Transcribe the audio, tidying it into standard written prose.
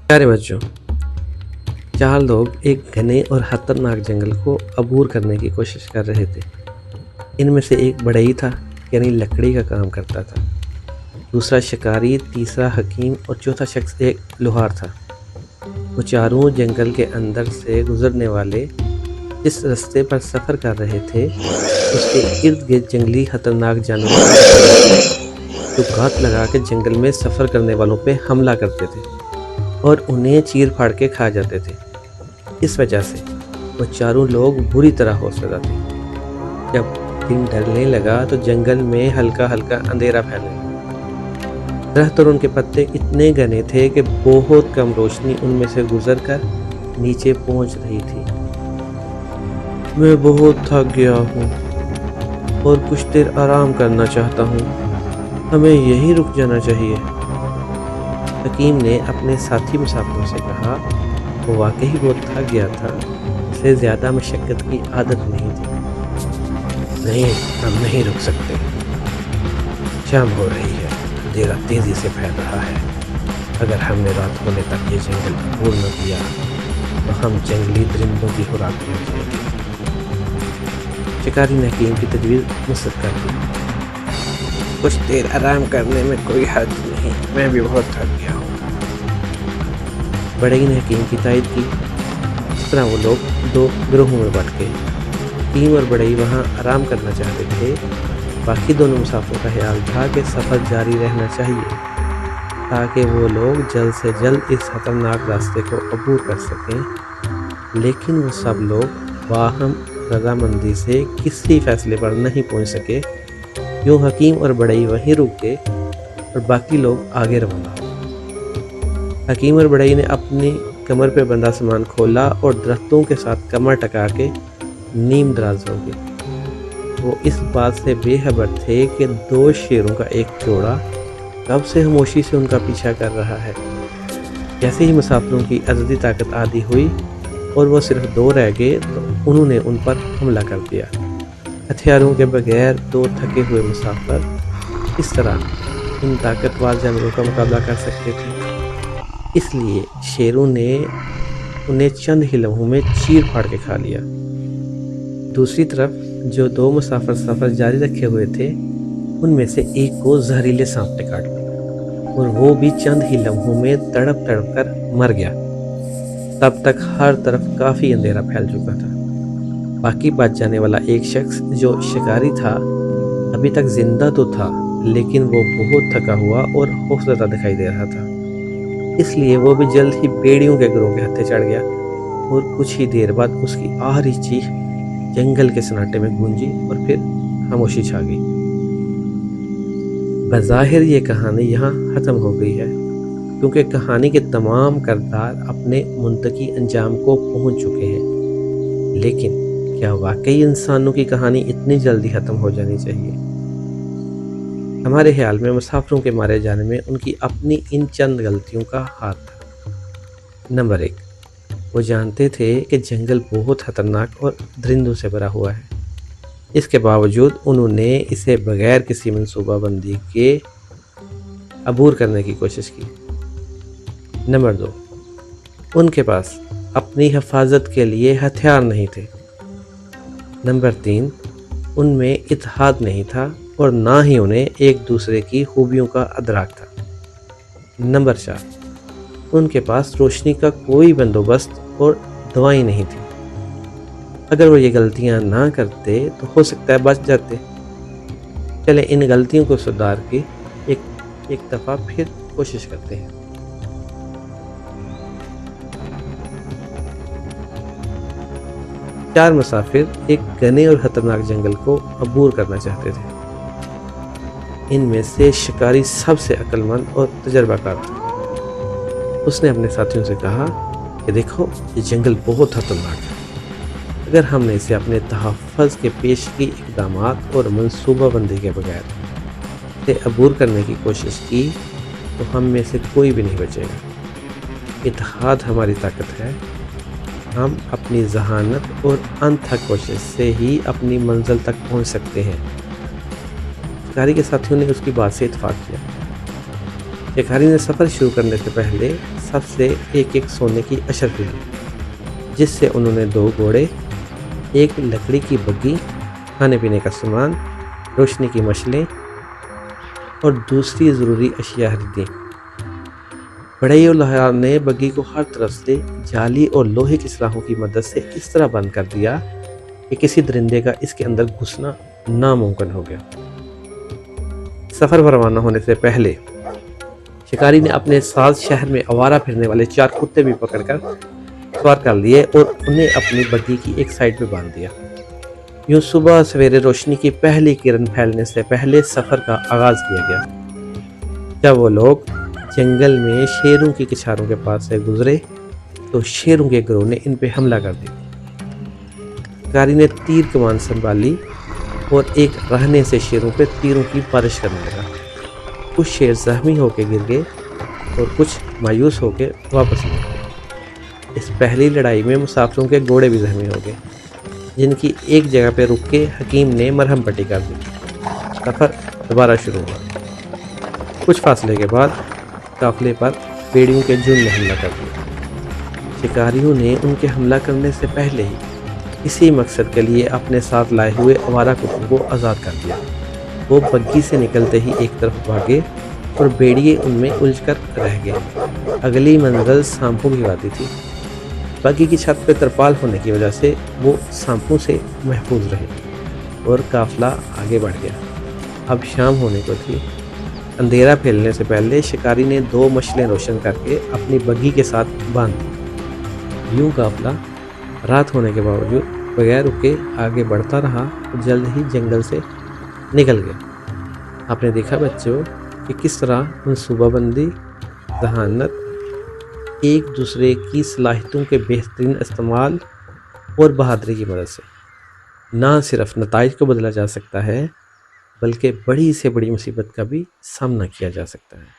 प्यारे बच्चों, 4 लोग एक घने और खतरनाक जंगल को अबूर करने की कोशिश कर रहे थे। इनमें से एक बढ़ई था, यानी लकड़ी का काम करता था। दूसरा शिकारी, तीसरा हकीम और चौथा शख्स एक लोहार था। वो चारों जंगल के अंदर से गुजरने वाले जिस रास्ते पर सफ़र कर रहे थे, उसके इर्द गिर्द जंगली खतरनाक जानवर जो घात लगा के जंगल में सफ़र करने वालों पे हमला करते थे और उन्हें चीर फाड़ के खा जाते थे। इस वजह से वो चारों लोग बुरी तरह खौफजदा थे। जब दिन ढलने लगा तो जंगल में हल्का हल्का अंधेरा फैलने लगा। दरख्त और उनके पत्ते इतने घने थे कि बहुत कम रोशनी उनमें से गुजरकर नीचे पहुंच रही थी। मैं बहुत थक गया हूँ और कुछ देर आराम करना चाहता हूँ। हमें यहीं रुक जाना चाहिए। हकीम ने अपने साथी मुसाफिरों से कहा। वो वाकई बहुत थक गया था, उसे ज़्यादा मशक्क़त की आदत नहीं थी। नहीं, हम नहीं रुक सकते। शाम हो रही है, अंधेरा तेज़ी से फैल रहा है। अगर हमने रात होने तक ये जंगल अबूर न किया तो हम जंगली दरिंदों की खुराक बन जाएंगे। शिकारी ने हकीम की तजवीज़ मुस्तरद कर दी। कुछ देर आराम करने में कोई हर्ज नहीं, मैं भी बहुत थक गया हूँ। बढ़ई ने हकीम की तायद की। इस तरह वो लोग 2 ग्रोहों में बंट गए। हकीम और बढ़ई वहाँ आराम करना चाहते थे। बाकी दोनों मुसाफिरों का ख्याल था कि सफ़र जारी रहना चाहिए ताकि वो लोग जल्द से जल्द इस खतरनाक रास्ते को अबूर कर सकें। लेकिन वो सब लोग बाहम रजामंदी से किसी फैसले पर नहीं पहुँच सके। यूँ हकीम और बढ़ई वहीं रुक गए और बाकी लोग आगे रवाना हो। हकीम और बढ़ई ने अपनी कमर पे बंधा सामान खोला और दरख्तों के साथ कमर टका के नीम दराज हो गए। वो इस बात से बेखबर थे कि 2 शेरों का एक जोड़ा कब से खामोशी से उनका पीछा कर रहा है। जैसे ही मुसाफिरों की अददी ताकत आदी हुई और वो सिर्फ 2 रह गए तो उन्होंने उन पर हमला कर दिया। हथियारों के बगैर 2 थके हुए मुसाफिर इस तरह इन ताकतवर जानवरों का मुकाबला कर सकते थे। इसलिए शेरों ने उन्हें चंद ही लम्हों में चीर फाड़ के खा लिया। दूसरी तरफ जो 2 मुसाफिर सफ़र जारी रखे हुए थे, उनमें से एक को जहरीले सांप ने काट लिया और वो भी चंद ही लम्हों में तड़प तड़प कर मर गया। तब तक हर तरफ काफ़ी अंधेरा फैल चुका था। बाकी बच जाने वाला एक शख्स जो शिकारी था अभी तक जिंदा तो था, लेकिन वो बहुत थका हुआ और खौफजदा दिखाई दे रहा था। इसलिए वो भी जल्द ही भेड़ियों के गिरोह के हत्थे चढ़ गया और कुछ ही देर बाद उसकी आखिरी चीख जंगल के सन्नाटे में गूंजी और फिर खामोशी छा गई। बज़ाहिर ये कहानी यहाँ ख़त्म हो गई है, क्योंकि कहानी के तमाम किरदार अपने मुंतकी अंजाम को पहुँच चुके हैं। लेकिन क्या वाकई इंसानों की कहानी इतनी जल्दी ख़त्म हो जानी चाहिए? हमारे ख्याल में मुसाफिरों के मारे जाने में उनकी अपनी इन चंद गलतियों का हाथ था। नंबर 1, वो जानते थे कि जंगल बहुत ख़तरनाक और दरिंदों से भरा हुआ है। इसके बावजूद उन्होंने इसे बगैर किसी मंसूबाबंदी के अबूर करने की कोशिश की। नंबर 2, उनके पास अपनी हिफाजत के लिए हथियार नहीं थे। नंबर 3, उनमें इत्तेहाद नहीं था और ना ही उन्हें एक दूसरे की खूबियों का अदराक था। नंबर 4, उनके पास रोशनी का कोई बंदोबस्त और दवाई नहीं थी। अगर वो ये गलतियां ना करते तो हो सकता है बच जाते। चले इन गलतियों को सुधार के एक दफ़ा फिर कोशिश करते हैं। चार मुसाफिर एक घने और खतरनाक जंगल को अबूर करना चाहते थे। इनमें से शिकारी सबसे अक्लमंद और तजर्बाकार था। उसने अपने साथियों से कहा कि देखो, ये जंगल बहुत खतरनाक है। अगर हमने इसे अपने तहफ़्फ़ुज़ के पेशगी इक़दामात और मनसूबाबंदी के बगैर इसे अबूर करने की कोशिश की तो हम में से कोई भी नहीं बचेगा। इत्तेहाद हमारी ताकत है। हम अपनी ज़हानत और अनथक कोशिश से ही अपनी मंजिल तक पहुंच सकते हैं। शिकारी के साथियों ने उसकी बात से इत्तेफ़ाक़ किया। शिकारी ने सफ़र शुरू करने से पहले سب سے ایک ایک سونے کی اشرفی لی، جس سے انہوں نے 2 گھوڑے، ایک لکڑی کی بگھی، کھانے پینے کا سامان، روشنی کی مشلیں اور دوسری ضروری اشیاء خریدیں۔ بڑھئی اور لوہار نے بگھی کو ہر طرف سے جالی اور لوہے کی سلاخوں کی مدد سے اس طرح بند کر دیا کہ کسی درندے کا اس کے اندر گھسنا ناممکن ہو گیا۔ سفر پر روانہ ہونے سے پہلے شکاری نے اپنے ساتھ شہر میں آوارہ پھرنے والے 4 کتے بھی پکڑ کر سوار کر لیے اور انہیں اپنی بگھی کی ایک سائیڈ پہ باندھ دیا۔ یوں صبح سویرے روشنی کی پہلی کرن پھیلنے سے پہلے سفر کا آغاز کیا گیا۔ جب وہ لوگ جنگل میں شیروں کی کچھاروں کے پاس سے گزرے تو شیروں کے گروہ نے ان پہ حملہ کر دیا۔ شکاری نے تیر کمان سنبھالی اور ایک رہنے سے شیروں پہ تیروں کی بارش کرنے لگا۔ کچھ شیر زخمی ہو کے گر گئے اور کچھ مایوس ہو کے واپس لوٹ گئے۔ اس پہلی لڑائی میں مسافروں کے گھوڑے بھی زخمی ہو گئے، جن کی ایک جگہ پہ رک کے حکیم نے مرہم پٹی کر دی۔ سفر دوبارہ شروع ہوا۔ کچھ فاصلے کے بعد قافلے پر بھیڑیوں کے جھنڈ نے حملہ کر دیا۔ شکاریوں نے ان کے حملہ کرنے سے پہلے ہی اسی مقصد کے لیے اپنے ساتھ لائے ہوئے آوارہ کتوں کو آزاد کر دیا۔ وہ بگھی سے نکلتے ہی ایک طرف بھاگے اور بھیڑیے ان میں الجھ کر رہ گئے۔ اگلی منزل سانپوں کی وادی تھی۔ بگھی کی چھت پہ ترپال ہونے کی وجہ سے وہ سانپوں سے محفوظ رہے اور قافلہ آگے بڑھ گیا۔ اب شام ہونے کو تھی۔ اندھیرا پھیلنے سے پہلے شکاری نے 2 مشلیں روشن کر کے اپنی بگھی کے ساتھ باندھ دی۔ یوں قافلہ رات ہونے کے باوجود بغیر رکے آگے بڑھتا رہا اور جلد ہی جنگل سے نکل گیا۔ آپ نے دیکھا بچوں کہ کس طرح منصوبہ بندی، ذہانت، ایک دوسرے کی صلاحیتوں کے بہترین استعمال اور بہادری کی مدد سے نہ صرف نتائج کو بدلا جا سکتا ہے، بلکہ بڑی سے بڑی مصیبت کا بھی سامنا کیا جا سکتا ہے۔